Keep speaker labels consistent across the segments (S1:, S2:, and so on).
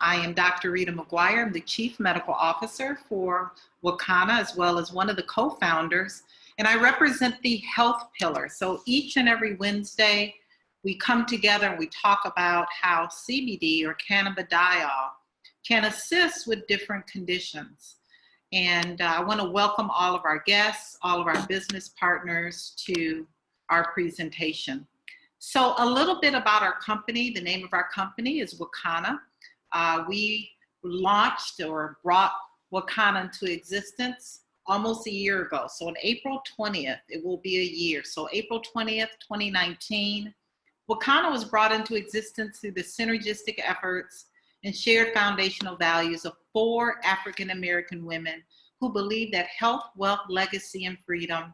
S1: I am Dr. Rita McGuire. I'm the Chief Medical Officer for Wakana, as well as one of the co-founders, and I represent the health pillar. So each and every Wednesday, we come together and we talk about how CBD or cannabidiol can assist with different conditions. And I want to welcome all of our guests, all of our business partners to our presentation. So a little bit about our company. The name of our company is Wakana. We launched or brought Wakana into existence almost a year ago. So on April 20th, it will be a year. So April 20th, 2019, Wakana was brought into existence through the synergistic efforts and shared foundational values of 4 African-American women who believe that health, wealth, legacy, and freedom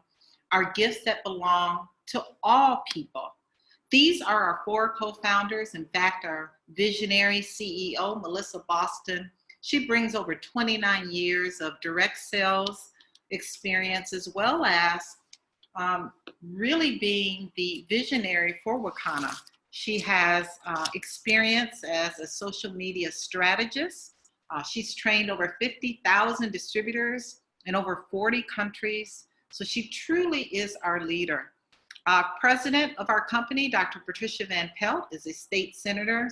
S1: are gifts that belong to all people. These are our 4 co-founders. In fact, our visionary CEO, Melissa Boston, she brings over 29 years of direct sales experience, as well as really being the visionary for Wakana. She has experience as a social media strategist. She's trained over 50,000 distributors in over 40 countries. So she truly is our leader. President of our company, Dr. Patricia Van Pelt, is a state senator.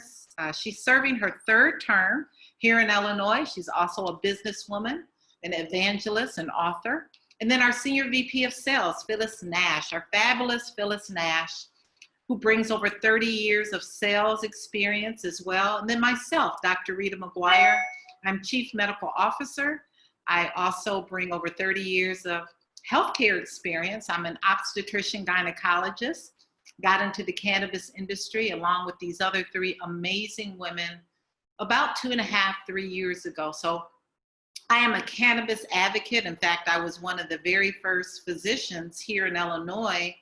S1: She's serving her 3rd term here in Illinois. She's also a businesswoman, an evangelist, and author. And then our Senior VP of Sales, Phyllis Nash, our fabulous Phyllis Nash, who brings over 30 years of sales experience as well. And then myself, Dr. Rita McGuire. I'm Chief Medical Officer. I also bring over 30 years of healthcare experience. I'm an obstetrician gynecologist, got into the cannabis industry along with these other 3 amazing women about 2.5, 3 years ago. So I am a cannabis advocate. In fact, I was one of the very first physicians here in Illinois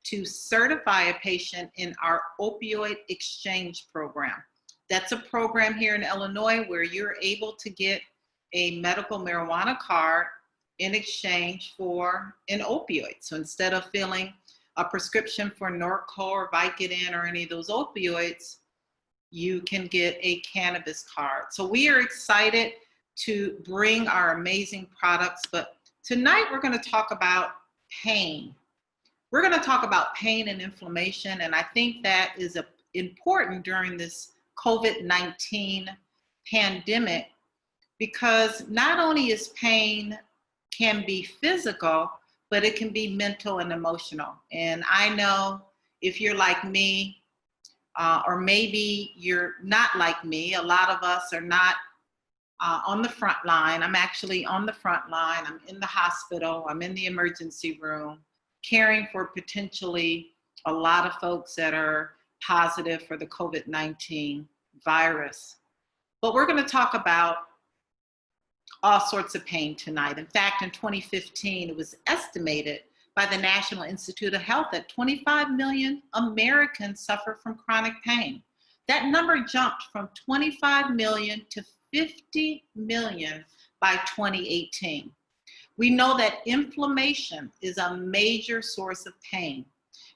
S1: to certify a patient in our opioid exchange program. That's a program here in Illinois where you're able to get a medical marijuana card in exchange for an opioid. So instead of filling a prescription for Norco or Vicodin or any of those opioids, you can get a cannabis card. So we are excited to bring our amazing products, but tonight we're going to talk about pain. We're going to talk about pain and inflammation, and I think that is important during this COVID-19 pandemic, because not only is pain can be physical, but it can be mental and emotional. And I know if you're like me, or maybe you're not like me, a lot of us are not on the front line. I'm actually on the front line. I'm in the hospital. I'm in the emergency room, caring for potentially a lot of folks that are positive for the COVID-19 virus. But we're going to talk about all sorts of pain tonight. In fact, in 2015, it was estimated by the National Institute of Health that 25 million Americans suffer from chronic pain. That number jumped from 25 million to 50 million by 2018. We know that inflammation is a major source of pain.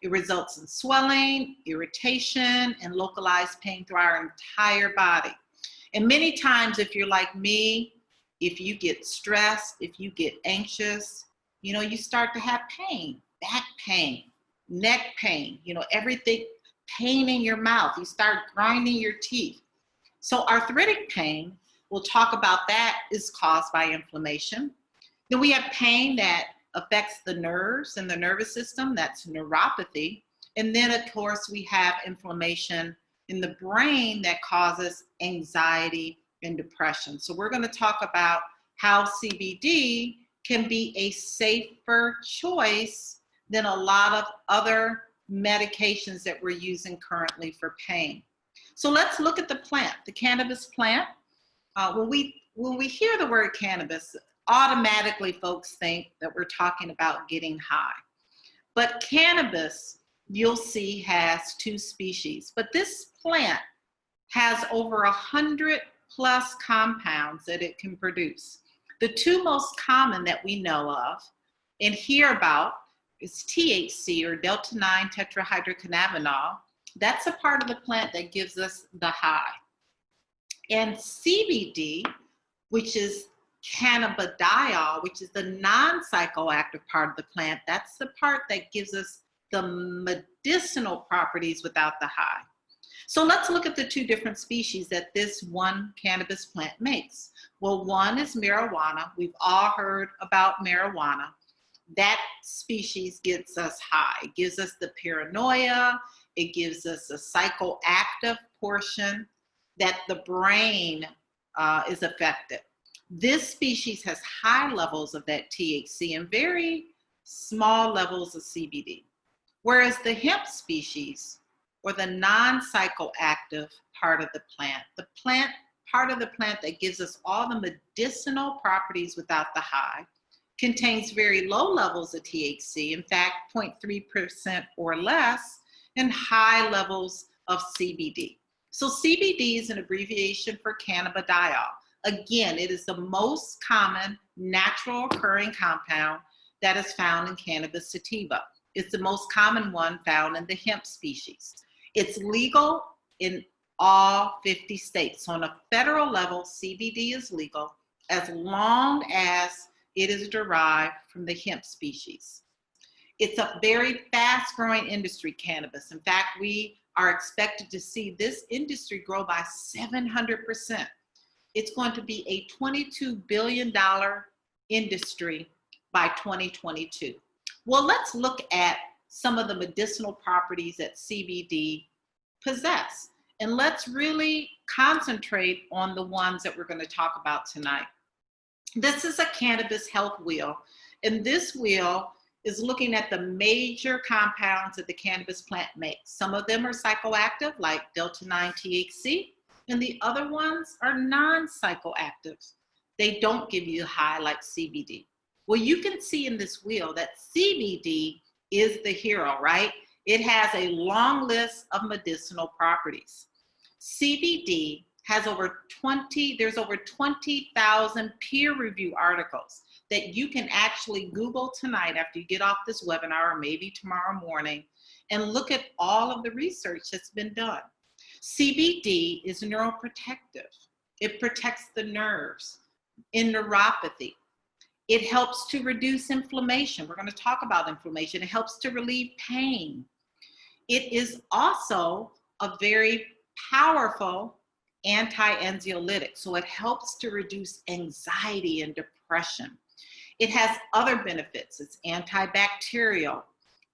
S1: It results in swelling, irritation, and localized pain through our entire body. And many times, if you're like me, if you get stressed, if you get anxious, you start to have pain, back pain, neck pain, everything, pain in your mouth. You start grinding your teeth. So arthritic pain, we'll talk about that, is caused by inflammation. Then we have pain that affects the nerves and the nervous system. That's neuropathy. And then, of course, we have inflammation in the brain that causes anxiety and depression. So we're going to talk about how CBD can be a safer choice than a lot of other medications that we're using currently for pain. So let's look at the plant, the cannabis plant. When we hear the word cannabis, automatically folks think that we're talking about getting high. But cannabis, you'll see, has 2 species. But this plant has over 100+ compounds that it can produce. The 2 most common that we know of and hear about is THC, or delta-9 tetrahydrocannabinol. That's a part of the plant that gives us the high. And CBD, which is cannabidiol, which is the non-psychoactive part of the plant, that's the part that gives us the medicinal properties without the high. So let's look at the two different species that this one cannabis plant makes. Well, one is marijuana. We've all heard about marijuana. That species gets us high. It gives us the paranoia. It gives us a psychoactive portion that the brain is affected. This species has high levels of that THC and very small levels of CBD. Whereas the hemp species, or the non-psychoactive part of the plant part of the plant that gives us all the medicinal properties without the high, contains very low levels of THC, in fact, 0.3% or less, and high levels of CBD. So CBD is an abbreviation for cannabidiol. Again, it is the most common natural occurring compound that is found in cannabis sativa. It's the most common one found in the hemp species. It's legal in all 50 states. So on a federal level, CBD is legal as long as it is derived from the hemp species. It's a very fast-growing industry, cannabis. In fact, we are expected to see this industry grow by 700%. It's going to be a $22 billion industry by 2022. Well, let's look at some of the medicinal properties that CBD possess. And let's really concentrate on the ones that we're going to talk about tonight. This is a cannabis health wheel. And this wheel is looking at the major compounds that the cannabis plant makes. Some of them are psychoactive, like delta-9 THC, and the other ones are non-psychoactive. They don't give you a high like CBD. Well, you can see in this wheel that CBD is the hero, right? It has a long list of medicinal properties. CBD has there's over 20,000 peer-reviewed articles that you can actually Google tonight after you get off this webinar, or maybe tomorrow morning, and look at all of the research that's been done. CBD is neuroprotective. It protects the nerves in neuropathy. It helps to reduce inflammation. We're going to talk about inflammation. It helps to relieve pain. It is also a very powerful anti-anxiolytic, so it helps to reduce anxiety and depression. It has other benefits. It's antibacterial.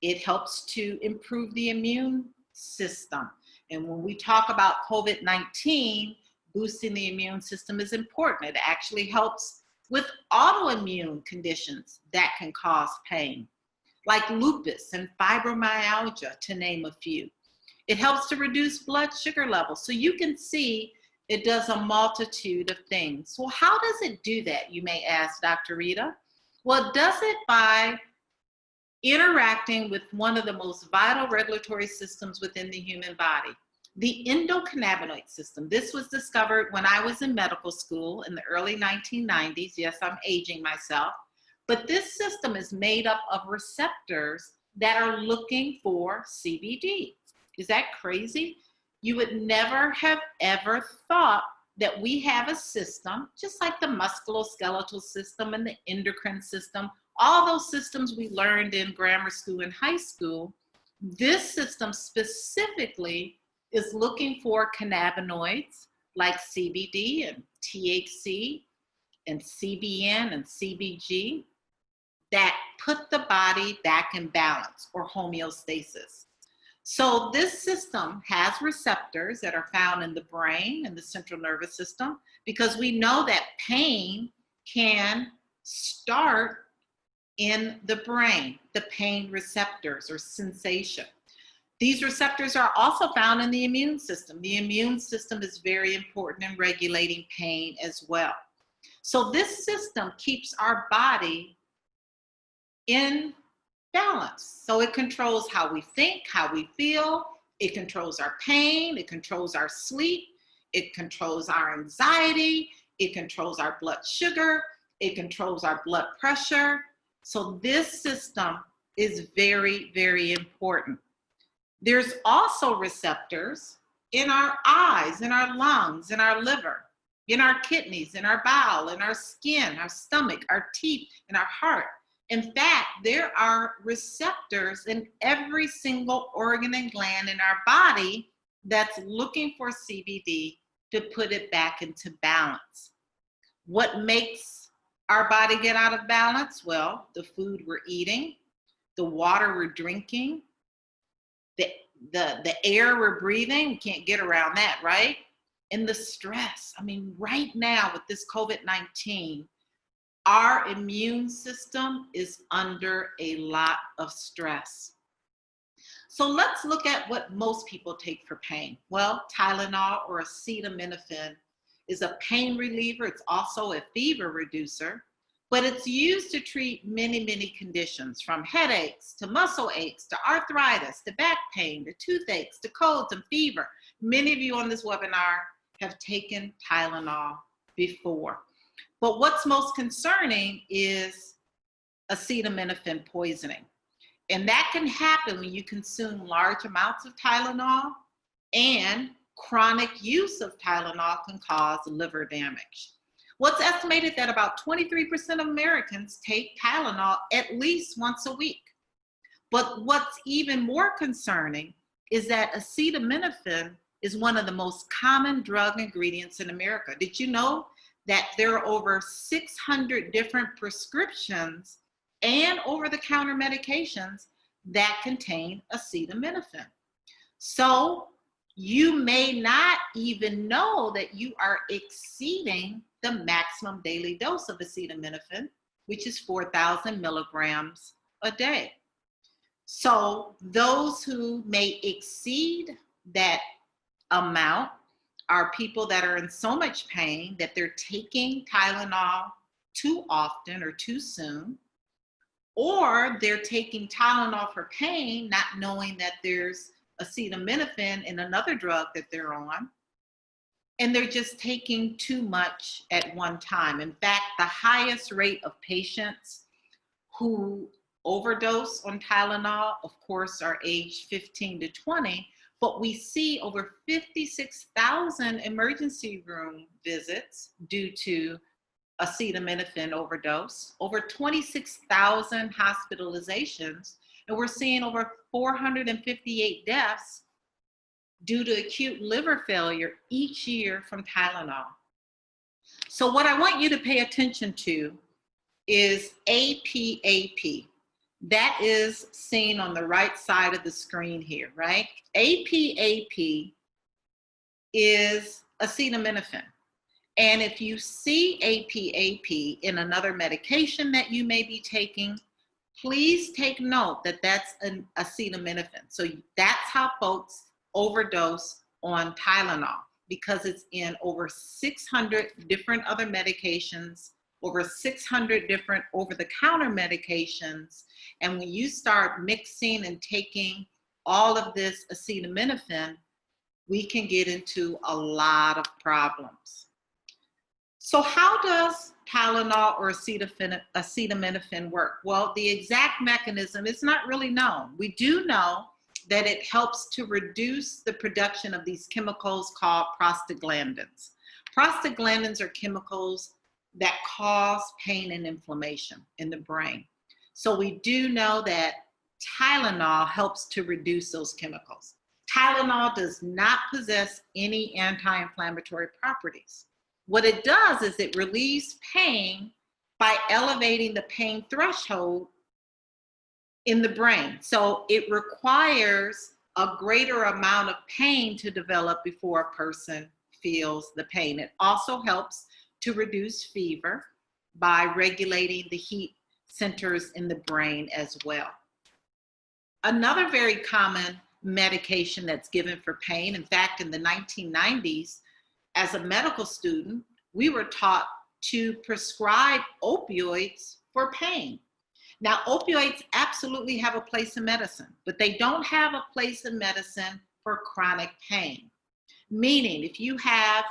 S1: It helps to improve the immune system. And when we talk about COVID-19, boosting the immune system is important. It actually helps with autoimmune conditions that can cause pain, like lupus and fibromyalgia, to name a few. It helps to reduce blood sugar levels. So you can see it does a multitude of things. So how does it do that, you may ask, Dr. Rita? Well, it does it by interacting with one of the most vital regulatory systems within the human body, the endocannabinoid system. This was discovered when I was in medical school in the early 1990s. Yes, I'm aging myself. But this system is made up of receptors that are looking for CBD. Is that crazy? You would never have ever thought that we have a system, just like the musculoskeletal system and the endocrine system, all those systems we learned in grammar school and high school. This system specifically is looking for cannabinoids like CBD and THC and CBN and CBG that put the body back in balance, or homeostasis. So this system has receptors that are found in the brain and the central nervous system, because we know that pain can start in the brain, the pain receptors or sensation. These receptors are also found in the immune system. The immune system is very important in regulating pain as well. So this system keeps our body in balance. So it controls how we think, how we feel. It controls our pain. It controls our sleep. It controls our anxiety. It controls our blood sugar. It controls our blood pressure. So this system is very, very important. There's also receptors in our eyes, in our lungs, in our liver, in our kidneys, in our bowel, in our skin, our stomach, our teeth, in our heart. In fact, there are receptors in every single organ and gland in our body that's looking for CBD to put it back into balance. What makes our body get out of balance? Well, the food we're eating, the water we're drinking, the air we're breathing. We can't get around that, right? And the stress. I mean, right now with this COVID-19, our immune system is under a lot of stress. So let's look at what most people take for pain. Well, Tylenol or acetaminophen is a pain reliever. It's also a fever reducer, but it's used to treat many, many conditions, from headaches to muscle aches to arthritis to back pain to toothaches to colds and fever. Many of you on this webinar have taken Tylenol before. But what's most concerning is acetaminophen poisoning. And that can happen when you consume large amounts of Tylenol, and chronic use of Tylenol can cause liver damage. Well, it's estimated that about 23% of Americans take Tylenol at least once a week. But what's even more concerning is that acetaminophen is one of the most common drug ingredients in America. Did you know that there are over 600 different prescriptions and over-the-counter medications that contain acetaminophen? So you may not even know that you are exceeding the maximum daily dose of acetaminophen, which is 4,000 milligrams a day. So those who may exceed that amount are people that are in so much pain that they're taking Tylenol too often or too soon, or they're taking Tylenol for pain, not knowing that there's acetaminophen in another drug that they're on, and they're just taking too much at one time. In fact, the highest rate of patients who overdose on Tylenol, of course, are aged 15 to 20, but we see over 56,000 emergency room visits due to acetaminophen overdose, over 26,000 hospitalizations, and we're seeing over 458 deaths due to acute liver failure each year from Tylenol. So what I want you to pay attention to is APAP. That is seen on the right side of the screen here, right? APAP is acetaminophen. And if you see APAP in another medication that you may be taking, please take note that that's an acetaminophen. So that's how folks overdose on Tylenol, because it's in over 600 different other medications, over 600 different over-the-counter medications. And when you start mixing and taking all of this acetaminophen, we can get into a lot of problems. So how does Tylenol or acetaminophen work? Well, the exact mechanism is not really known. We do know that it helps to reduce the production of these chemicals called prostaglandins. Prostaglandins are chemicals that cause pain and inflammation in the brain. So we do know that Tylenol helps to reduce those chemicals. Tylenol does not possess any anti-inflammatory properties. What it does is it relieves pain by elevating the pain threshold in the brain. So it requires a greater amount of pain to develop before a person feels the pain. It also helps to reduce fever by regulating the heat centers in the brain as well. Another very common medication that's given for pain, in fact, in the 1990s, as a medical student, we were taught to prescribe opioids for pain. Now, opioids absolutely have a place in medicine, but they don't have a place in medicine for chronic pain. Meaning, if you have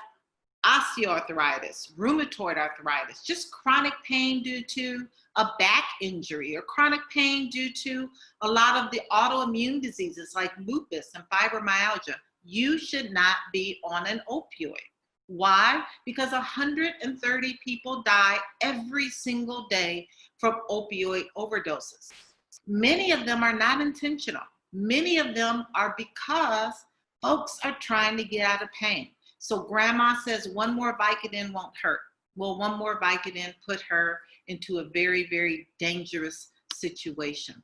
S1: osteoarthritis, rheumatoid arthritis, just chronic pain due to a back injury, or chronic pain due to a lot of the autoimmune diseases like lupus and fibromyalgia, you should not be on an opioid. Why? Because 130 people die every single day from opioid overdoses. Many of them are not intentional. Many of them are because folks are trying to get out of pain. So grandma says one more Vicodin won't hurt. Well, one more Vicodin put her into a very, very dangerous situation.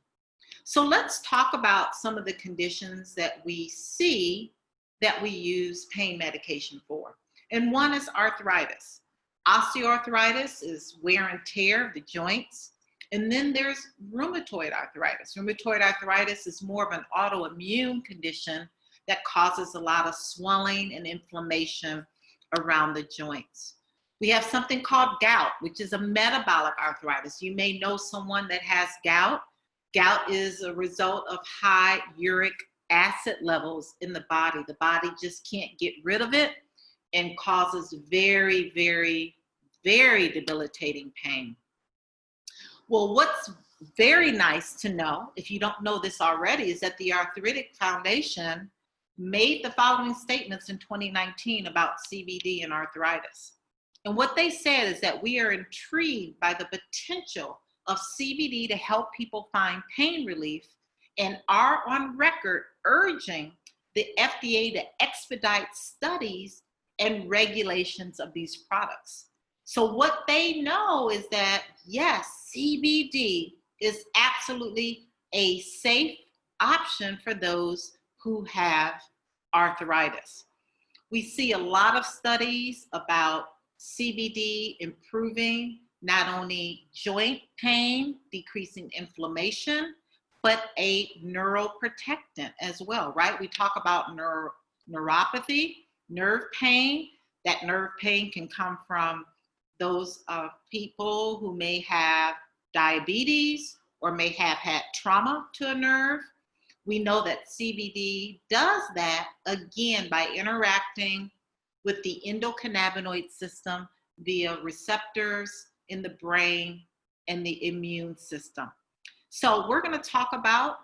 S1: So let's talk about some of the conditions that we see that we use pain medication for. And one is arthritis. Osteoarthritis is wear and tear of the joints. And then there's rheumatoid arthritis. Rheumatoid arthritis is more of an autoimmune condition that causes a lot of swelling and inflammation around the joints. We have something called gout, which is a metabolic arthritis. You may know someone that has gout. Gout is a result of high uric acid levels in the body. The body just can't get rid of it and causes very, very, very debilitating pain. Well, what's very nice to know, if you don't know this already, is that the Arthritic Foundation made the following statements in 2019 about CBD and arthritis. And what they said is that we are intrigued by the potential of CBD to help people find pain relief and are on record urging the FDA to expedite studies and regulations of these products. So what they know is that, yes, CBD is absolutely a safe option for those who have arthritis. We see a lot of studies about CBD improving not only joint pain, decreasing inflammation, but a neuroprotectant as well, right? We talk about neuropathy, nerve pain. That nerve pain can come from those people who may have diabetes or may have had trauma to a nerve. We know that CBD does that, again, by interacting with the endocannabinoid system via receptors in the brain and the immune system. So we're going to talk about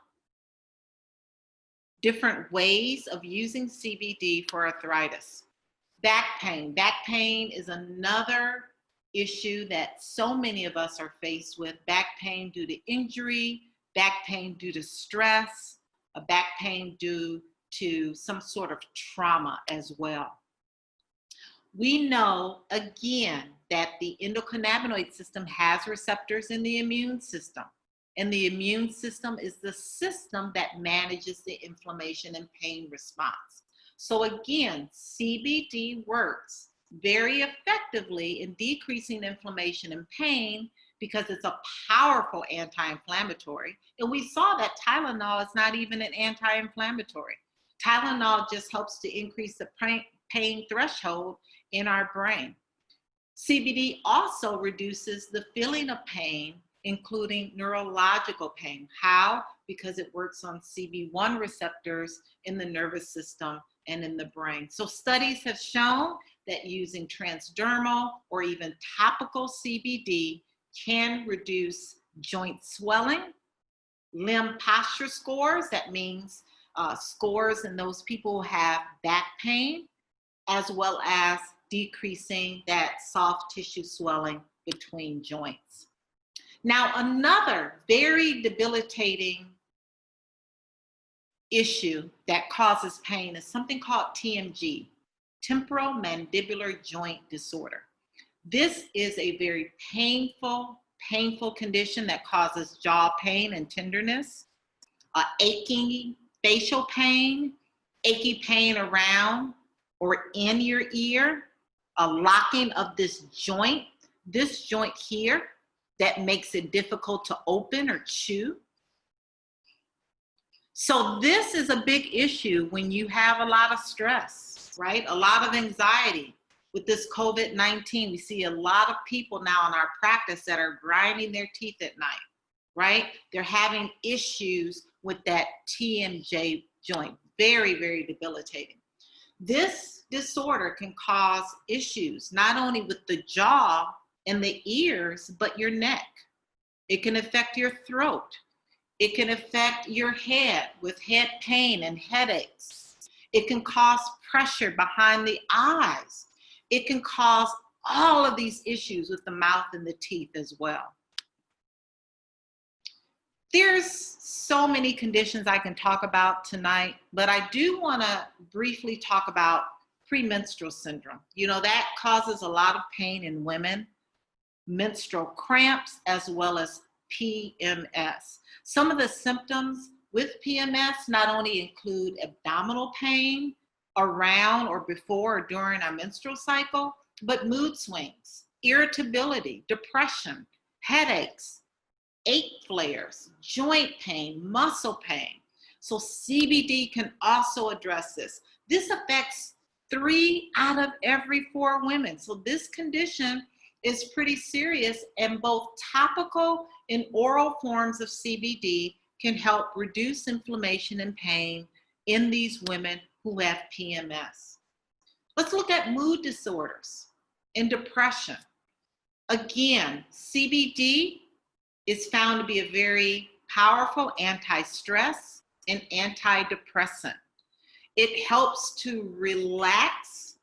S1: different ways of using CBD for arthritis. Back pain. Back pain is another issue that so many of us are faced with. Back pain due to injury, back pain due to stress, a back pain due to some sort of trauma as well. We know, again, that the endocannabinoid system has receptors in the immune system. And the immune system is the system that manages the inflammation and pain response. So again, CBD works very effectively in decreasing inflammation and pain because it's a powerful anti-inflammatory. And we saw that Tylenol is not even an anti-inflammatory. Tylenol just helps to increase the pain threshold in our brain. CBD also reduces the feeling of pain, including neurological pain. How? Because it works on CB1 receptors in the nervous system and in the brain. So studies have shown that using transdermal or even topical CBD can reduce joint swelling, limb posture scores, that means scores in those people who have back pain, as well as decreasing that soft tissue swelling between joints. Now, another very debilitating issue that causes pain is something called TMJ, temporal mandibular joint disorder. This is a very painful condition that causes jaw pain and tenderness, aching facial pain, achy pain around or in your ear, a locking of this joint here that makes it difficult to open or chew. So this is a big issue when you have a lot of stress, right? A lot of anxiety. With this COVID-19, we see a lot of people now in our practice that are grinding their teeth at night, right? They're having issues with that TMJ joint. Very, very debilitating. This disorder can cause issues not only with the jaw and the ears, but your neck. It can affect your throat. It can affect your head with head pain and headaches. It can cause pressure behind the eyes. It can cause all of these issues with the mouth and the teeth as well. There's so many conditions I can talk about tonight, but I do want to briefly talk about premenstrual syndrome. You know, that causes a lot of pain in women, menstrual cramps, as well as PMS. Some of the symptoms with PMS not only include abdominal pain around or before or during our menstrual cycle, but mood swings, irritability, depression, headaches, ache flares, joint pain, muscle pain. So CBD can also address this. This affects 3 out of every 4 women. So this condition is pretty serious, and both topical and oral forms of CBD can help reduce inflammation and pain in these women who have PMS. Let's look at mood disorders and depression. Again, CBD is found to be a very powerful anti-stress and antidepressant. It helps to relax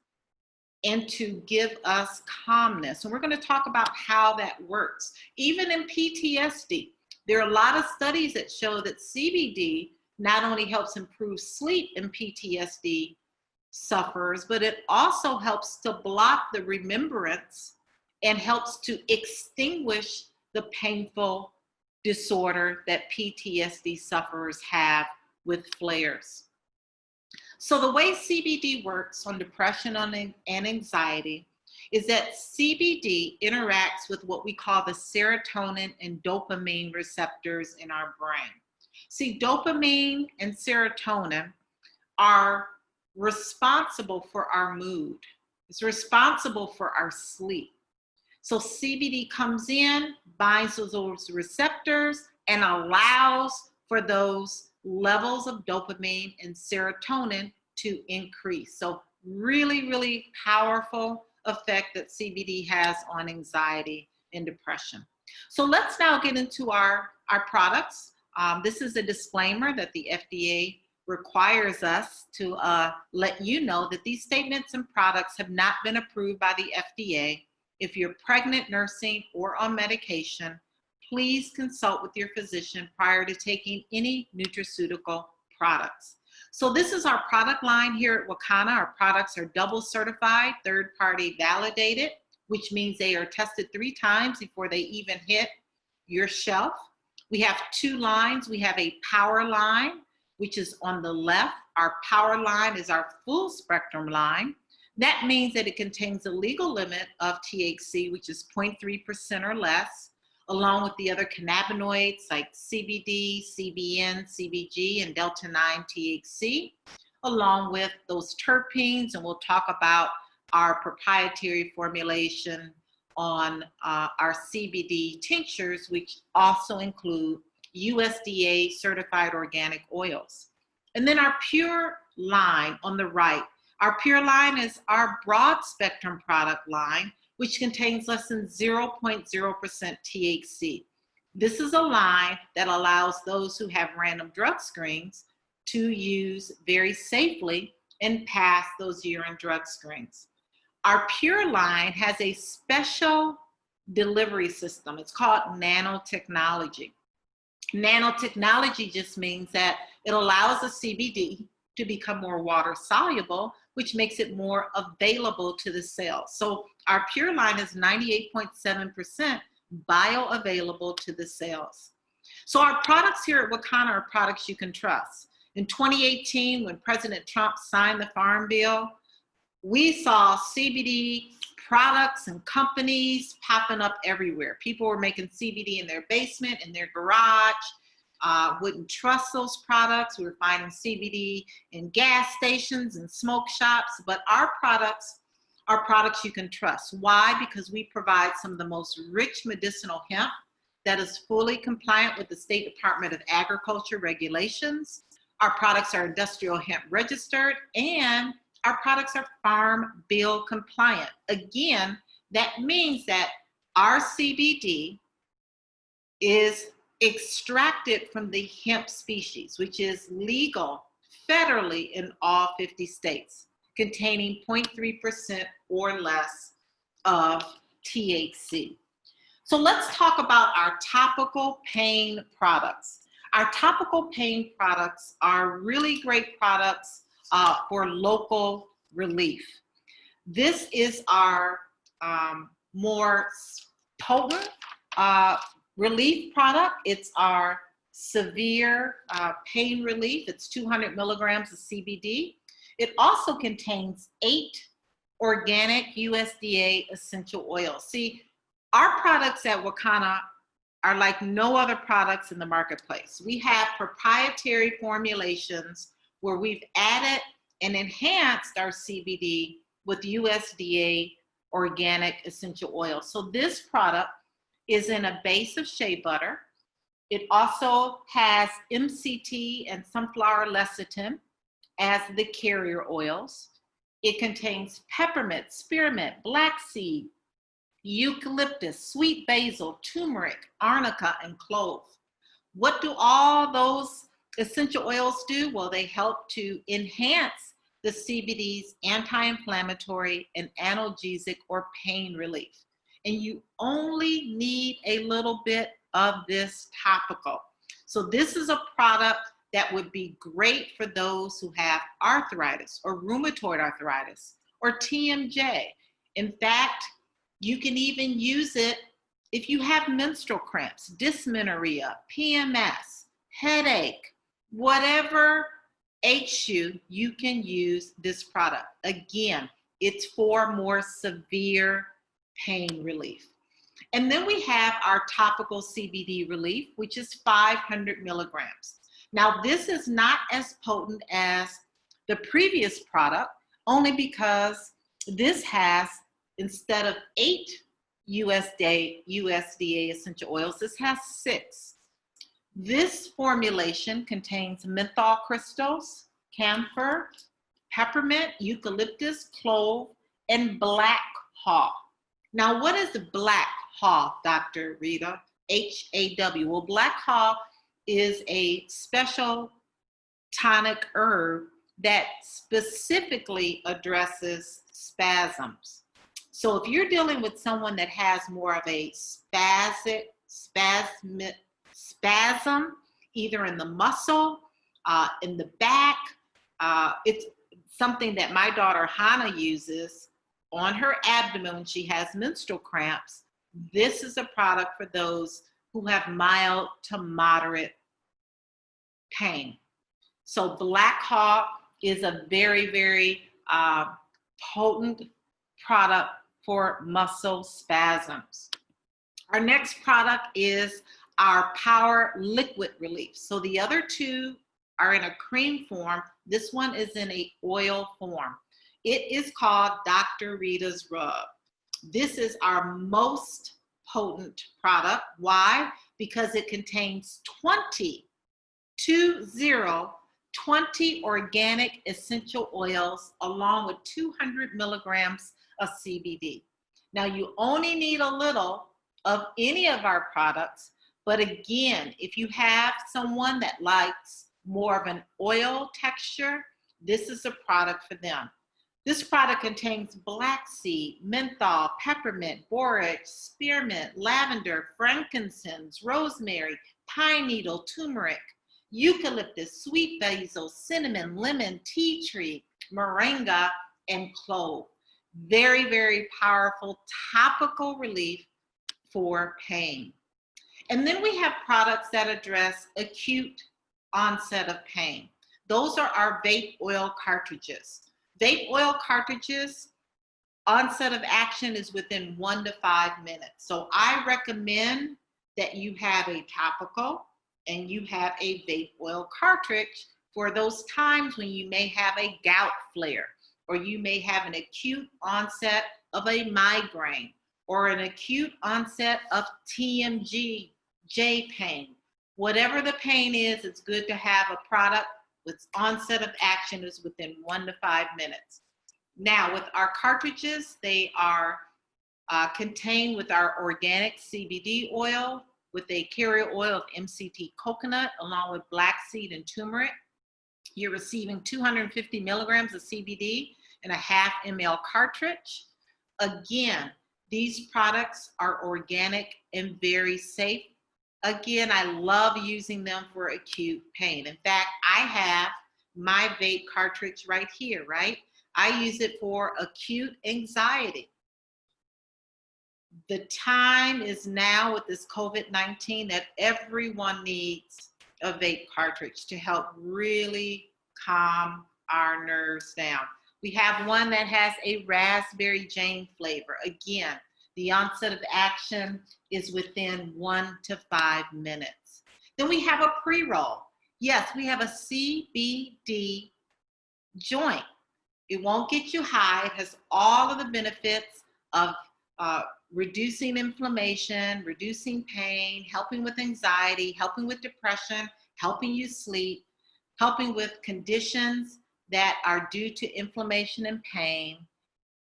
S1: and to give us calmness. And we're going to talk about how that works. Even in PTSD, there are a lot of studies that show that CBD not only helps improve sleep in PTSD sufferers, but it also helps to block the remembrance and helps to extinguish the painful disorder that PTSD sufferers have with flares. So the way CBD works on depression and anxiety is that CBD interacts with what we call the serotonin and dopamine receptors in our brain. See, dopamine and serotonin are responsible for our mood. It's responsible for our sleep. So CBD comes in, binds to those receptors, and allows for those levels of dopamine and serotonin to increase. So really, really powerful effect that CBD has on anxiety and depression. So let's now get into our products. This is a disclaimer that the FDA requires us to let you know that these statements and products have not been approved by the FDA. If you're pregnant, nursing, or on medication, please consult with your physician prior to taking any nutraceutical products. So this is our product line here at Wakana. Our products are double certified, third-party validated, which means they are tested 3 times before they even hit your shelf. We have 2 lines. We have a power line, which is on the left. Our power line is our full spectrum line. That means that it contains a legal limit of THC, which is 0.3% or less, along with the other cannabinoids like CBD, CBN, CBG, and Delta-9 THC, along with those terpenes. And we'll talk about our proprietary formulation on our CBD tinctures, which also include USDA certified organic oils. And then our pure line on the right. Our pure line is our broad spectrum product line, which contains less than 0.0% THC. This is a line that allows those who have random drug screens to use very safely and pass those urine drug screens. Our pure line has a special delivery system. It's called nanotechnology. Nanotechnology just means that it allows the CBD to become more water soluble, which makes it more available to the cells. So our pure line is 98.7% bioavailable to the cells. So our products here at Wakana are products you can trust. In 2018, when President Trump signed the Farm Bill, we saw CBD products and companies popping up everywhere. People were making CBD in their basement, in their garage, wouldn't trust those products. We were finding CBD in gas stations and smoke shops, but our products are products you can trust. Why? Because we provide some of the most rich medicinal hemp that is fully compliant with the State Department of Agriculture regulations. Our products are industrial hemp registered, and our products are Farm Bill compliant. Again, that means that our CBD is extracted from the hemp species, which is legal federally in all 50 states, containing 0.3% or less of THC. So let's talk about our topical pain products. Our topical pain products are really great products for local relief. This is our more potent relief product. It's our severe pain relief. It's 200 milligrams of CBD. It also contains 8 organic USDA essential oils. See, our products at Wakana are like no other products in the marketplace. We have proprietary formulations where we've added and enhanced our CBD with USDA organic essential oils. So this product is in a base of shea butter. It also has MCT and sunflower lecithin as the carrier oils. It contains peppermint, spearmint, black seed, eucalyptus, sweet basil, turmeric, arnica, and clove. What do all those essential oils do? Well, they help to enhance the CBD's anti-inflammatory and analgesic or pain relief. And you only need a little bit of this topical. So this is a product that would be great for those who have arthritis or rheumatoid arthritis or TMJ. In fact, you can even use it if you have menstrual cramps, dysmenorrhea, PMS, headache, whatever ails you, you can use this product. Again, it's for more severe pain relief. And then we have our topical CBD relief, which is 500 milligrams. Now, this is not as potent as the previous product, only because this has, instead of 8 USDA essential oils, this has 6. This formulation contains menthol crystals, camphor, peppermint, eucalyptus, clove, and black haw. Now, what is black haw, Dr. Rita? HAW. Well, black haw is a special tonic herb that specifically addresses spasms. So if you're dealing with someone that has more of a spasm, either in the muscle, in the back, it's something that my daughter Hannah uses on her abdomen when she has menstrual cramps. This is a product for those who have mild to moderate pain. So black haw is a very, very potent product for muscle spasms. Our next product is our Power Liquid Relief. So the other two are in a cream form. This one is in a oil form. It is called Dr. Rita's Rub. This is our most potent product. Why? Because it contains 20 organic essential oils along with 200 milligrams of CBD. Now, you only need a little of any of our products, but again, if you have someone that likes more of an oil texture, this is a product for them. This product contains black seed, menthol, peppermint, borage, spearmint, lavender, frankincense, rosemary, pine needle, turmeric, eucalyptus, sweet basil, cinnamon, lemon, tea tree, moringa, and clove. Very, very powerful topical relief for pain. And then we have products that address acute onset of pain. Those are our vape oil cartridges. Vape oil cartridges, onset of action is within 1 to 5 minutes. So I recommend that you have a topical and you have a vape oil cartridge for those times when you may have a gout flare, or you may have an acute onset of a migraine, or an acute onset of TMJ pain. Whatever the pain is, it's good to have a product with onset of action is within 1 to 5 minutes. Now, with our cartridges, they are contained with our organic CBD oil, with a carrier oil of MCT coconut, along with black seed and turmeric. You're receiving 250 milligrams of CBD in a half ml cartridge. Again, these products are organic and very safe. Again, I love using them for acute pain. In fact, I have my vape cartridge right here, right? I use it for acute anxiety. The time is now with this COVID-19 that everyone needs a vape cartridge to help really calm our nerves down. We have one that has a raspberry jane flavor. Again, the onset of action is within 1 to 5 minutes. Then we have a pre-roll. Yes, we have a CBD joint. It won't get you high. It has all of the benefits of reducing inflammation, reducing pain, helping with anxiety, helping with depression, helping you sleep, helping with conditions that are due to inflammation and pain,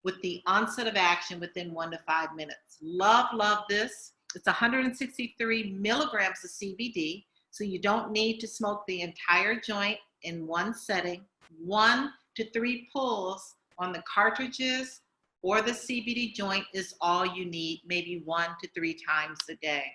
S1: with the onset of action within 1 to 5 minutes. Love, love this. It's 163 milligrams of CBD, so you don't need to smoke the entire joint in one setting. 1 to 3 pulls on the cartridges or the CBD joint is all you need, maybe 1 to 3 times a day.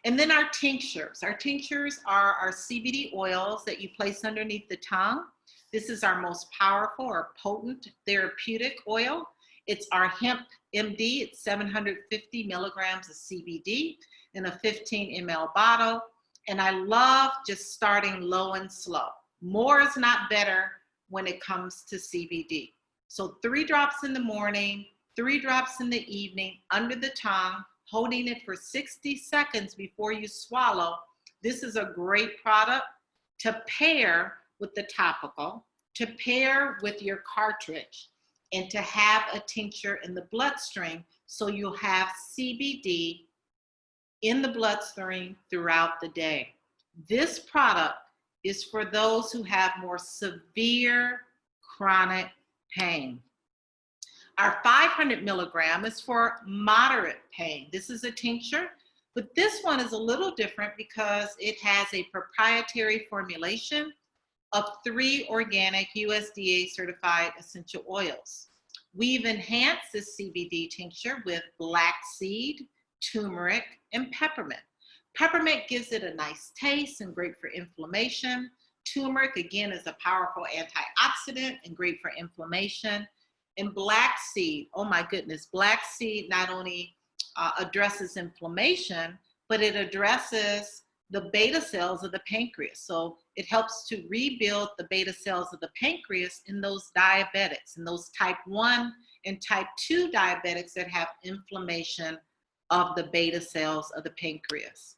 S1: And then our tinctures. Our tinctures are our CBD oils that you place underneath the tongue. This is our most powerful or potent therapeutic oil. It's our hemp MD. It's 750 milligrams of CBD in a 15 ml bottle. And I love just starting low and slow. More is not better when it comes to CBD. So 3 drops in the morning, 3 drops in the evening under the tongue, holding it for 60 seconds before you swallow. This is a great product to pair with the topical, to pair with your cartridge, and to have a tincture in the bloodstream so you'll have CBD in the bloodstream throughout the day. This product is for those who have more severe chronic pain. Our 500 milligram is for moderate pain. This is a tincture, but this one is a little different because it has a proprietary formulation of 3 organic USDA certified essential oils. We've enhanced this CBD tincture with black seed, turmeric, and peppermint. Peppermint gives it a nice taste and great for inflammation. Turmeric, again, is a powerful antioxidant and great for inflammation. And black seed, oh my goodness, black seed not only addresses inflammation, but it addresses the beta cells of the pancreas. So it helps to rebuild the beta cells of the pancreas in those diabetics, in those type 1 and type 2 diabetics that have inflammation of the beta cells of the pancreas.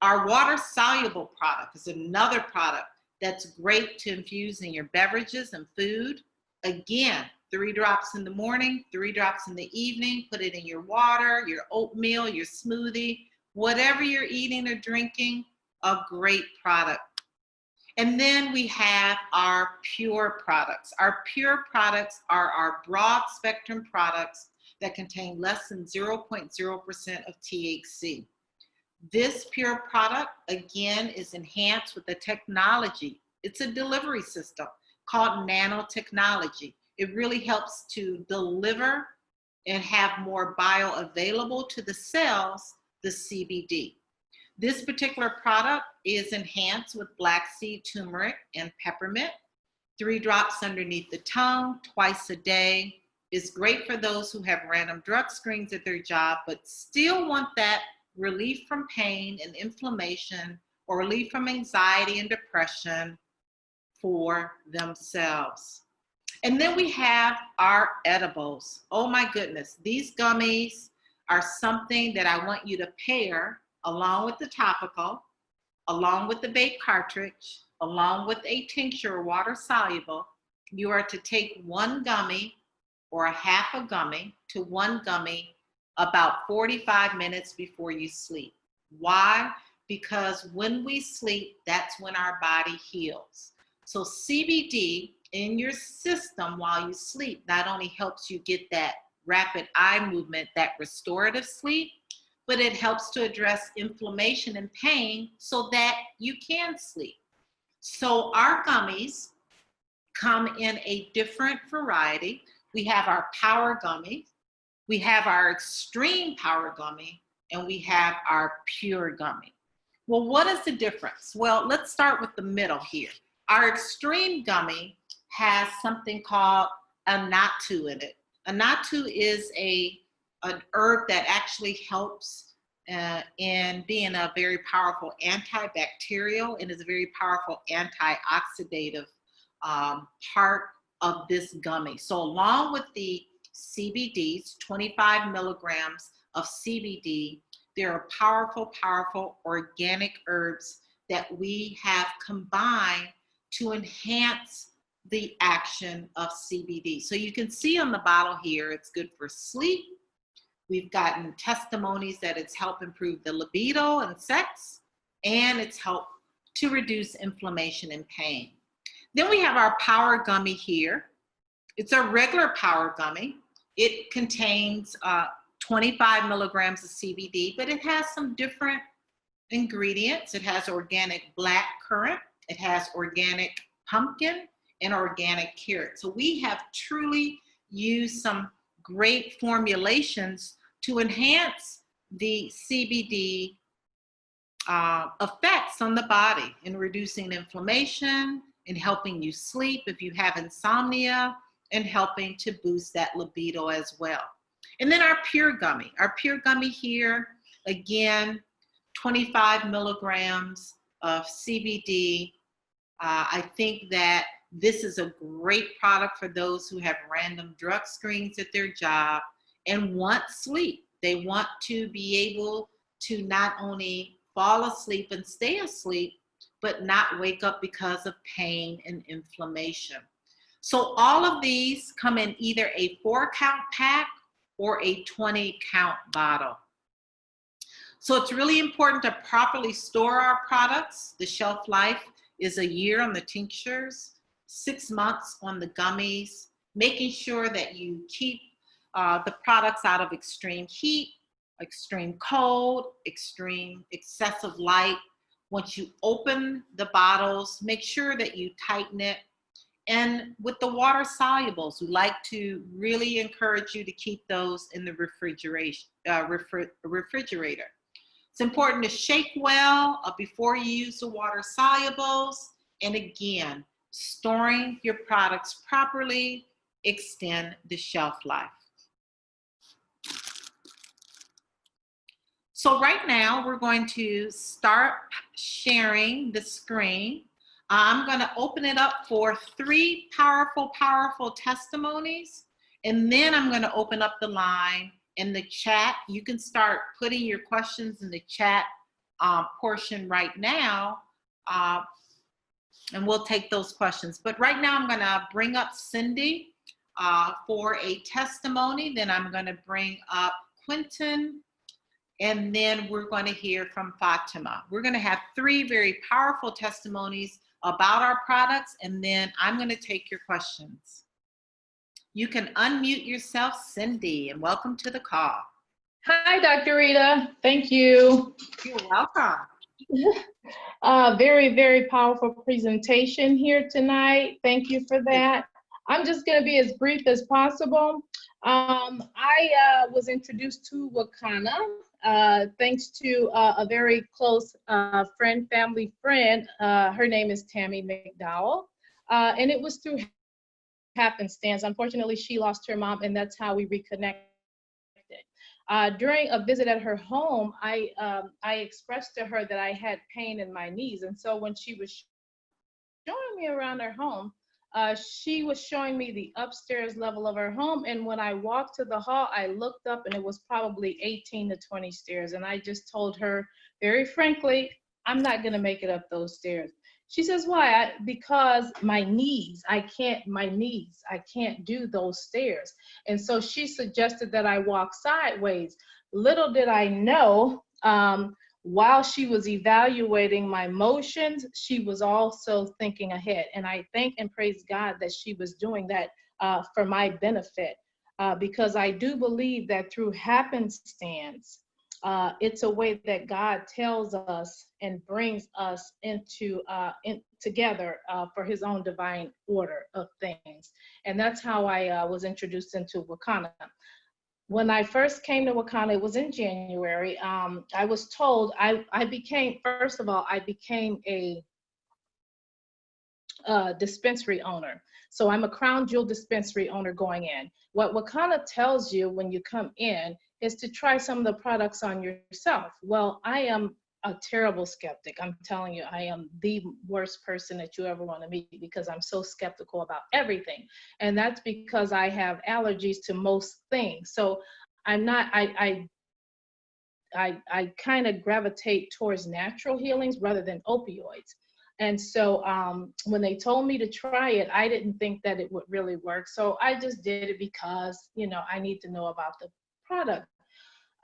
S1: Our water-soluble product is another product that's great to infuse in your beverages and food. Again, 3 drops in the morning, 3 drops in the evening. Put it in your water, your oatmeal, your smoothie, whatever you're eating or drinking, a great product. And then we have our pure products. Our pure products are our broad spectrum products that contain less than 0.0% of THC. This pure product, again, is enhanced with a technology. It's a delivery system called nanotechnology. It really helps to deliver and have more bioavailable to the cells the CBD. This particular product is enhanced with black seed, turmeric, and peppermint. 3 drops underneath the tongue twice a day. Is great for those who have random drug screens at their job, but still want that relief from pain and inflammation, or relief from anxiety and depression for themselves. And then we have our edibles. Oh my goodness, these gummies are something that I want you to pair along with the topical, along with the vape cartridge, along with a tincture, water soluble. You are to take 1 gummy or a half a gummy to 1 gummy about 45 minutes before you sleep. Why? Because when we sleep, that's when our body heals. So CBD in your system while you sleep not only helps you get that rapid eye movement, that restorative sleep, but it helps to address inflammation and pain so that you can sleep. So our gummies come in a different variety. We have our power gummy, we have our extreme power gummy, and we have our pure gummy. Well, what is the difference? Well, let's start with the middle here. Our extreme gummy has something called annatto in it. Annatto is an herb that actually helps in being a very powerful antibacterial and is a very powerful antioxidative part of this gummy. So along with the CBDs, 25 milligrams of CBD, there are powerful, powerful organic herbs that we have combined to enhance the action of CBD. So you can see on the bottle here, it's good for sleep. We've gotten testimonies that it's helped improve the libido and sex, and it's helped to reduce inflammation and pain. Then we have our power gummy here. It's a regular power gummy. It contains 25 milligrams of CBD, but it has some different ingredients. It has organic black currant, it has organic pumpkin, and organic carrot. So we have truly used some great formulations to enhance the CBD effects on the body in reducing inflammation, in helping you sleep if you have insomnia, and helping to boost that libido as well. And then our pure gummy. Our pure gummy here, again, 25 milligrams of CBD. I think that this is a great product for those who have random drug screens at their job and want sleep. They want to be able to not only fall asleep and stay asleep, but not wake up because of pain and inflammation. So all of these come in either a 4-count pack or a 20-count bottle. So it's really important to properly store our products. The shelf life is a year on the tinctures, 6 months on the gummies, making sure that you keep the products out of extreme heat, extreme cold, extreme excessive light. Once you open the bottles, make sure that you tighten it. And with the water solubles, we like to really encourage you to keep those in the refrigerator. It's important to shake well before you use the water solubles. And again, storing your products properly extend the shelf life. So right now we're going to start sharing the screen. I'm going to open it up for 3 powerful, powerful testimonies. And then I'm going to open up the line in the chat. You can start putting your questions in the chat portion right now. And we'll take those questions. But right now I'm going to bring up Cindy for a testimony. Then I'm going to bring up Quentin. And then we're going to hear from Fatima. We're going to have 3 very powerful testimonies about our products, and then I'm going to take your questions. You can unmute yourself, Cindy, and welcome to the call.
S2: Hi, Dr. Rita. Thank you.
S1: You're welcome.
S2: Very, very powerful presentation here tonight. Thank you for that. I'm just going to be as brief as possible. I was introduced to Wakana thanks to a very close family friend. Her name is Tammy McDowell, and it was through happenstance. Unfortunately, she lost her mom, and that's how we reconnected. During a visit at her home, I expressed to her that I had pain in my knees, and so when she was showing me around her home, she was showing me the upstairs level of her home, and when I walked to the hall, I looked up and it was probably 18 to 20 stairs, and I just told her very frankly, I'm not gonna make it up those stairs. She says, why? Because my knees, I can't do those stairs. And so she suggested that I walk sideways. Little did I know, while she was evaluating my motions, she was also thinking ahead. And I thank and praise God that she was doing that for my benefit, because I do believe that through happenstance, it's a way that God tells us and brings us together for His own divine order of things, and that's how I was introduced into Wakanda. When I first came to Wakanda, it was in January. I was told I became, first of all, I became a dispensary owner. So I'm a crown jewel dispensary owner going in. What Wakanda tells you when you come in is to try some of the products on yourself. Well, I am a terrible skeptic. I'm telling you, I am the worst person that you ever want to meet because I'm so skeptical about everything. And that's because I have allergies to most things. So I'm not, I kind of gravitate towards natural healings rather than opioids. And so when they told me to try it, I didn't think that it would really work. So I just did it because, I need to know about the product.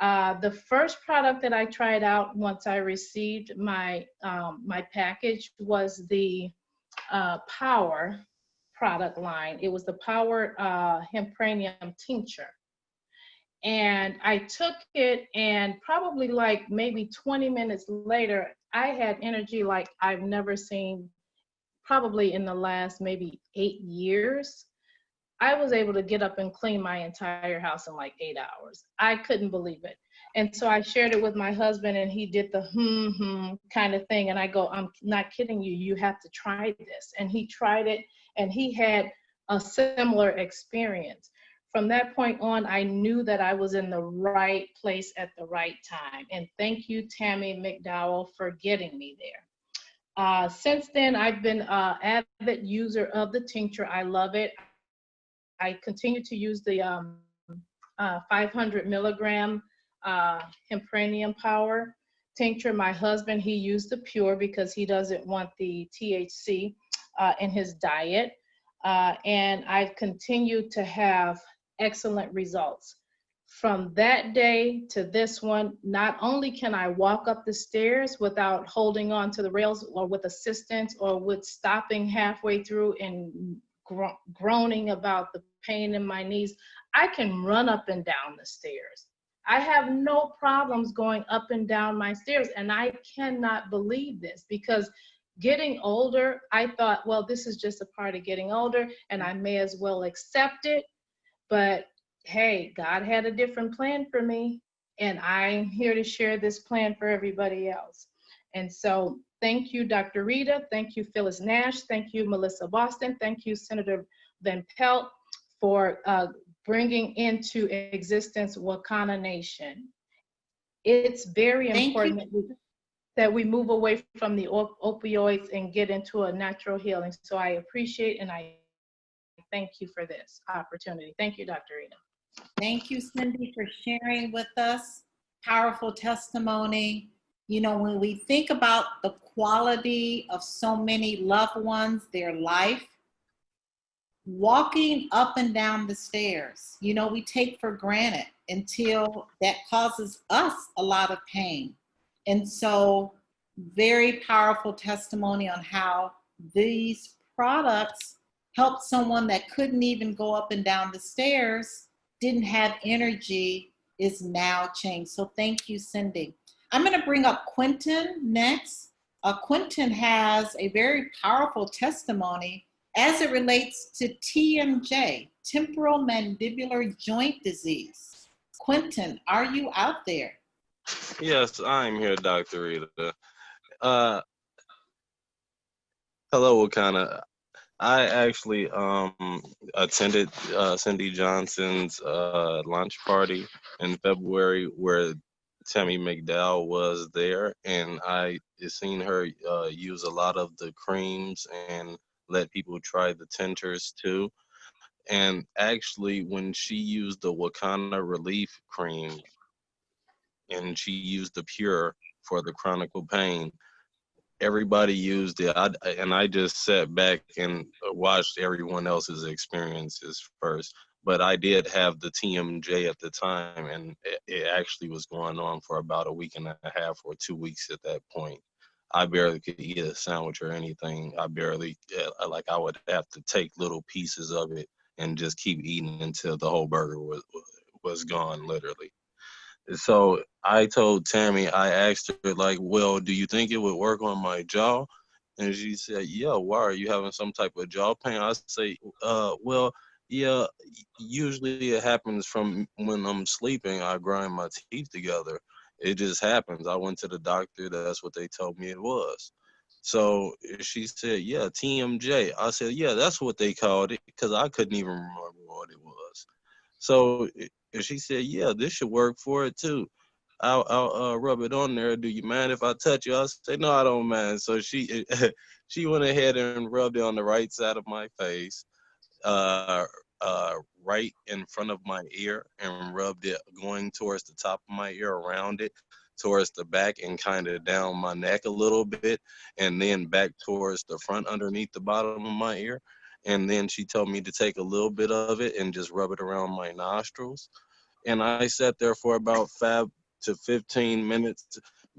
S2: The first product that I tried out once I received my package was the Power product line. It was the Power Hempranium tincture. And I took it, and probably like maybe 20 minutes later, I had energy like I've never seen, probably in the last maybe 8 years. I was able to get up and clean my entire house in like 8 hours. I couldn't believe it. And so I shared it with my husband, and he did the kind of thing. And I go, I'm not kidding you. You have to try this. And he tried it, and he had a similar experience. From that point on, I knew that I was in the right place at the right time. And thank you, Tammy McDowell, for getting me there. Since then, I've been an avid user of the tincture. I love it. I continue to use the 500 milligram Hempranium Power tincture. My husband, he used the pure because he doesn't want the THC in his diet. And I've continued to have excellent results. From that day to this one, not only can I walk up the stairs without holding on to the rails or with assistance or with stopping halfway through and groaning about the pain in my knees, I can run up and down the stairs. I have no problems going up and down my stairs, and I cannot believe this because getting older, I thought, well, this is just a part of getting older and I may as well accept it. But hey, God had a different plan for me, and I'm here to share this plan for everybody else. And so thank you, Dr. Rita. Thank you, Phyllis Nash. Thank you, Melissa Boston. Thank you, Senator Van Pelt, for bringing into existence Wakanda Nation. It's very important that we move away from the opioids and get into a natural healing. So I appreciate and I thank you for this opportunity. Thank you, Dr. Rita.
S1: Thank you, Cindy, for sharing with us. Powerful testimony. When we think about the quality of so many loved ones, their life, walking up and down the stairs, we take for granted until that causes us a lot of pain. And so very powerful testimony on how these products helped someone that couldn't even go up and down the stairs, didn't have energy, is now changed. So thank you, Cindy. I'm going to bring up Quentin next. Quentin has a very powerful testimony as it relates to TMJ, temporal mandibular joint disease. Quentin, are you out there?
S3: Yes, I'm here, Dr. Rita. Hello, Wakanda. I actually attended Cindy Johnson's launch party in February where Tammy McDowell was there, and I seen her use a lot of the creams and let people try the tinctures too. And actually, when she used the Wakanda Relief Cream and she used the Pure for the chronic pain, everybody used it. And I just sat back and watched everyone else's experiences first. But I did have the TMJ at the time, and it actually was going on for about a week and a half or 2 weeks at that point. I barely could eat a sandwich or anything. I would have to take little pieces of it and just keep eating until the whole burger was gone, literally. So I told Tammy, I asked her, like, well, do you think it would work on my jaw? And she said, yeah, why? Are you having some type of jaw pain? I say, well, yeah, usually it happens from when I'm sleeping, I grind my teeth together. It just happens. I went to the doctor, that's what they told me it was. So she said, yeah, TMJ. I said, yeah, that's what they called it, because I couldn't even remember what it was. So she said, yeah, this should work for it too. I'll rub it on there. Do you mind if I touch you? I said, no, I don't mind. So she she went ahead and rubbed it on the right side of my face, uh, right in front of my ear, and rubbed it going towards the top of my ear, around it, towards the back, and kind of down my neck a little bit, and then back towards the front underneath the bottom of my ear. And then she told me to take a little bit of it and just rub it around my nostrils. And I sat there for about 5 to 15 minutes.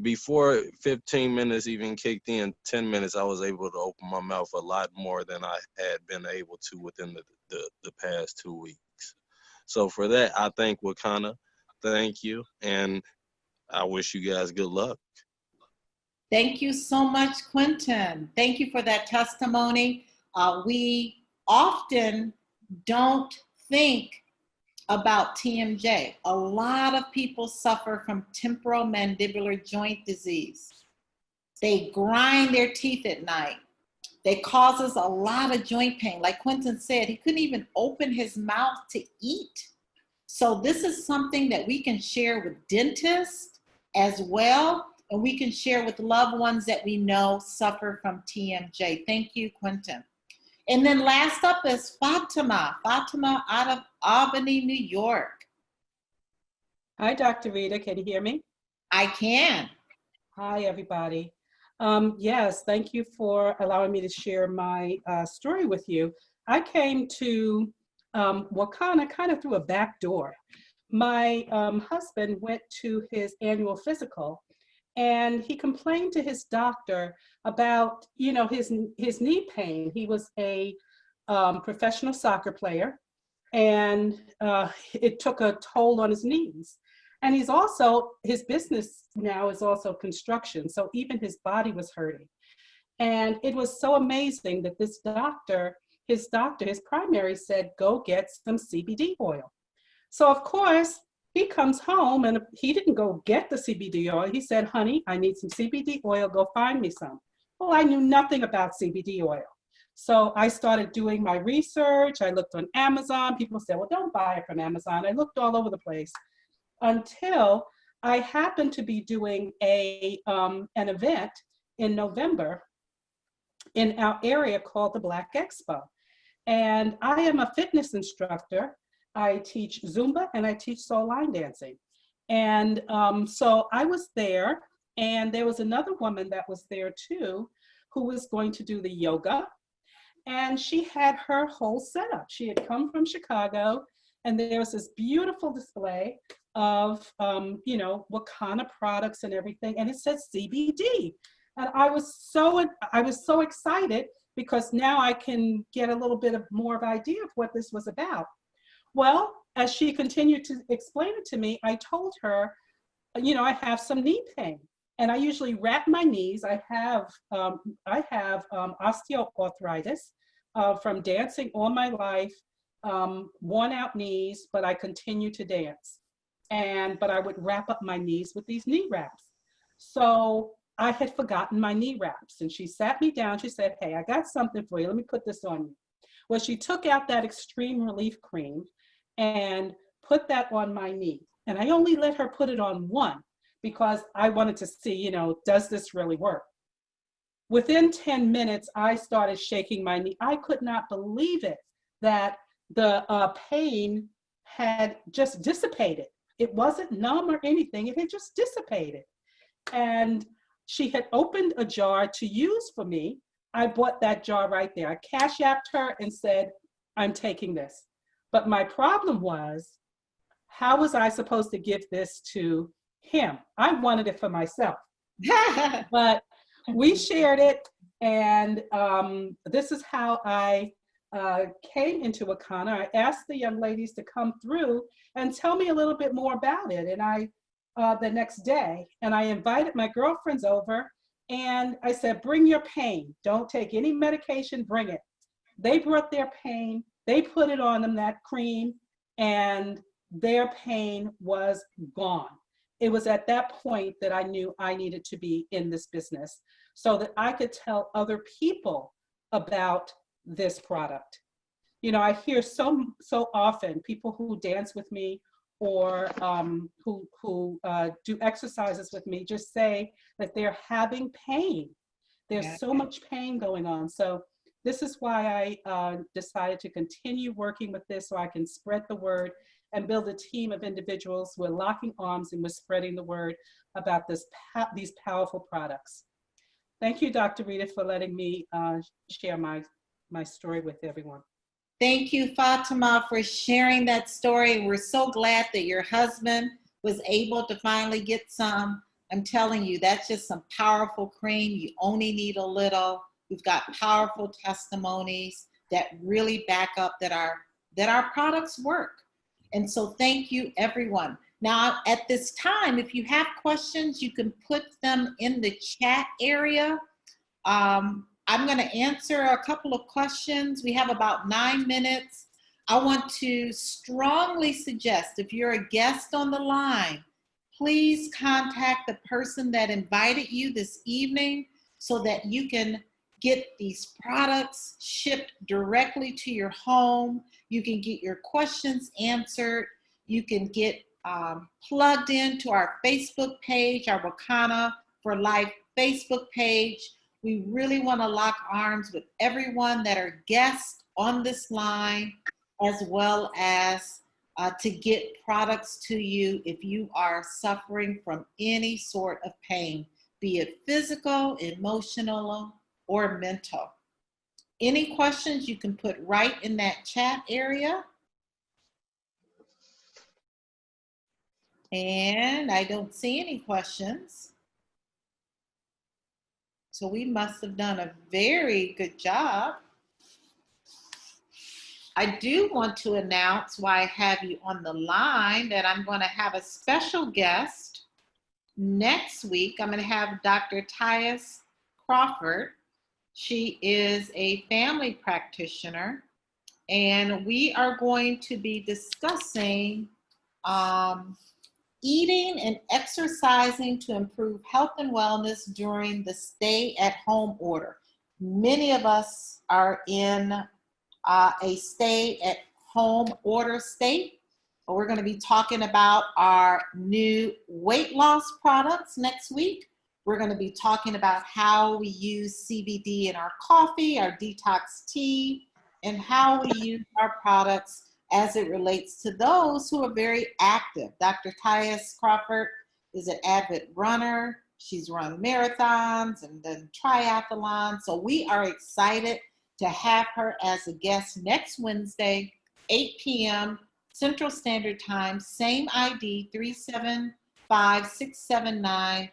S3: Before 15 minutes even kicked in, 10 minutes, I was able to open my mouth a lot more than I had been able to within the past 2 weeks. So for that, I thank Wakana. Thank you. And I wish you guys good luck.
S1: Thank you so much, Quentin. Thank you for that testimony. We often don't think about TMJ. A lot of people suffer from temporomandibular joint disease. They grind their teeth at night. It causes a lot of joint pain. Like Quentin said, he couldn't even open his mouth to eat. So this is something that we can share with dentists as well, and we can share with loved ones that we know suffer from TMJ. Thank you, Quentin. And then last up is Fatima. Fatima out of Albany, New York.
S4: Hi, Dr. Rita. Can you hear me?
S1: I can.
S4: Hi, everybody. Yes, thank you for allowing me to share my story with you. I came to Wakana kind of through a back door. My husband went to his annual physical, and he complained to his doctor about, his knee pain. He was a professional soccer player, and it took a toll on his knees. And his business now is also construction. So even his body was hurting. And it was so amazing that his primary said, go get some CBD oil. So of course, he comes home and he didn't go get the CBD oil. He said, honey, I need some CBD oil, go find me some. Well, I knew nothing about CBD oil. So I started doing my research. I looked on Amazon. People said, well, don't buy it from Amazon. I looked all over the place until I happened to be doing an event in November in our area called the Black Expo. And I am a fitness instructor. I teach Zumba and I teach soul line dancing. And so I was there, and there was another woman that was there too, who was going to do the yoga. And she had her whole setup. She had come from Chicago, and there was this beautiful display of, Wakana products and everything. And it said CBD. And I was so excited, because now I can get a little bit of more of idea of what this was about. Well, as she continued to explain it to me, I told her, I have some knee pain, and I usually wrap my knees. I have osteoarthritis from dancing all my life, worn out knees, but I continue to dance. But I would wrap up my knees with these knee wraps. So I had forgotten my knee wraps, and she sat me down. She said, hey, I got something for you. Let me put this on you. Well, she took out that extreme relief cream and put that on my knee. And I only let her put it on one, because I wanted to see, does this really work? Within 10 minutes, I started shaking my knee. I could not believe it, that the pain had just dissipated. It wasn't numb or anything. It had just dissipated. And she had opened a jar to use for me. I bought that jar right there. I cash apped her and said, I'm taking this. But my problem was, how was I supposed to give this to him? I wanted it for myself. But we shared it, and this is how I came into Wakana. I asked the young ladies to come through and tell me a little bit more about it. And I the next day, and I invited my girlfriends over, and I said, bring your pain. Don't take any medication, bring it. They brought their pain, they put it on them, that cream, and their pain was gone. It was at that point that I knew I needed to be in this business so that I could tell other people about this product. You know, I hear so often people who dance with me or who do exercises with me just say that they're having pain. There's so much pain going on. So this is why I decided to continue working with this so I can spread the word and build a team of individuals. We're locking arms and we're spreading the word about these powerful products. Thank you, Dr. Rita, for letting me share my story with everyone.
S1: Thank you, Fatima, for sharing that story. We're so glad that your husband was able to finally get some. I'm telling you, that's just some powerful cream. You only need a little. We've got powerful testimonies that really back up that our products work. And so thank you, everyone. Now, at this time, if you have questions, you can put them in the chat area. I'm going to answer a couple of questions. We have about 9 minutes. I want to strongly suggest, if you're a guest on the line, please contact the person that invited you this evening so that you can get these products shipped directly to your home. You can get your questions answered. You can get plugged into our Facebook page, our Wakana for Life Facebook page. We really want to lock arms with everyone that are guests on this line, as well as to get products to you if you are suffering from any sort of pain, be it physical, emotional, or mental. Any questions you can put right in that chat area. And I don't see any questions. So we must have done a very good job. I do want to announce while I have you on the line that I'm going to have a special guest next week. I'm going to have Dr. Tyus Crawford. She is a family practitioner, and we are going to be discussing eating and exercising to improve health and wellness during the stay-at-home order. Many of us are in a stay-at-home order state. We're going to be talking about our new weight loss products next week. We're going to be talking about how we use CBD in our coffee, our detox tea, and how we use our products as it relates to those who are very active. Dr. Tyus Crawford is an avid runner. She's run marathons and then triathlons. So we are excited to have her as a guest next Wednesday, 8 p.m. Central Standard Time, same ID, 375-679-941.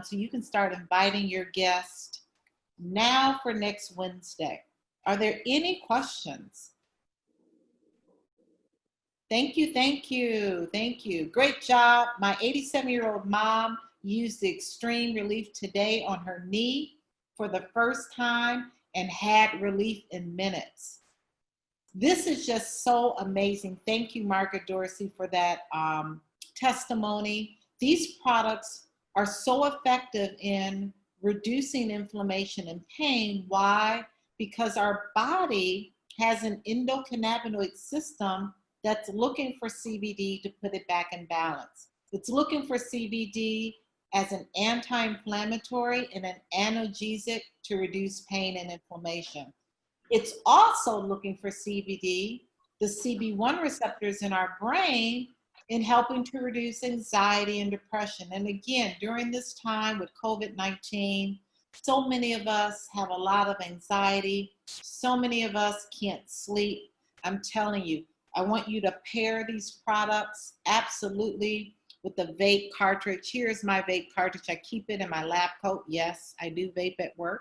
S1: So you can start inviting your guest now for next Wednesday. Are there any questions? Thank you, thank you, thank you. Great job. My 87-year-old mom used the Extreme Relief today on her knee for the first time and had relief in minutes. This is just so amazing. Thank you, Margaret Dorsey, for that testimony. These products are so effective in reducing inflammation and pain. Why? Because our body has an endocannabinoid system that's looking for CBD to put it back in balance. It's looking for CBD as an anti-inflammatory and an analgesic to reduce pain and inflammation. It's also looking for CBD, the CB1 receptors in our brain, in helping to reduce anxiety and depression. And again, during this time with COVID-19, so many of us have a lot of anxiety. So many of us can't sleep. I'm telling you, I want you to pair these products absolutely with the vape cartridge. Here's my vape cartridge. I keep it in my lab coat. Yes, I do vape at work,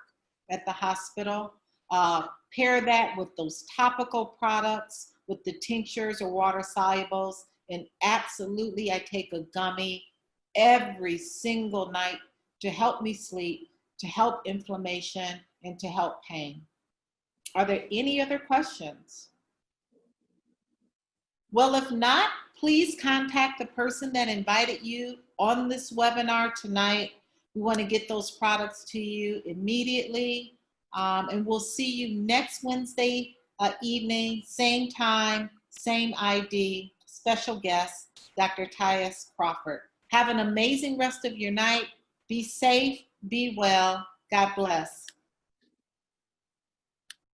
S1: at the hospital. Pair that with those topical products, with the tinctures or water solubles, And absolutely, I take a gummy every single night to help me sleep, to help inflammation, and to help pain. Are there any other questions? Well, if not, please contact the person that invited you on this webinar tonight. We want to get those products to you immediately. And we'll see you next Wednesday evening, same time, same ID, special guest, Dr. Tyus Crawford. Have an amazing rest of your night. Be safe, be well. God bless.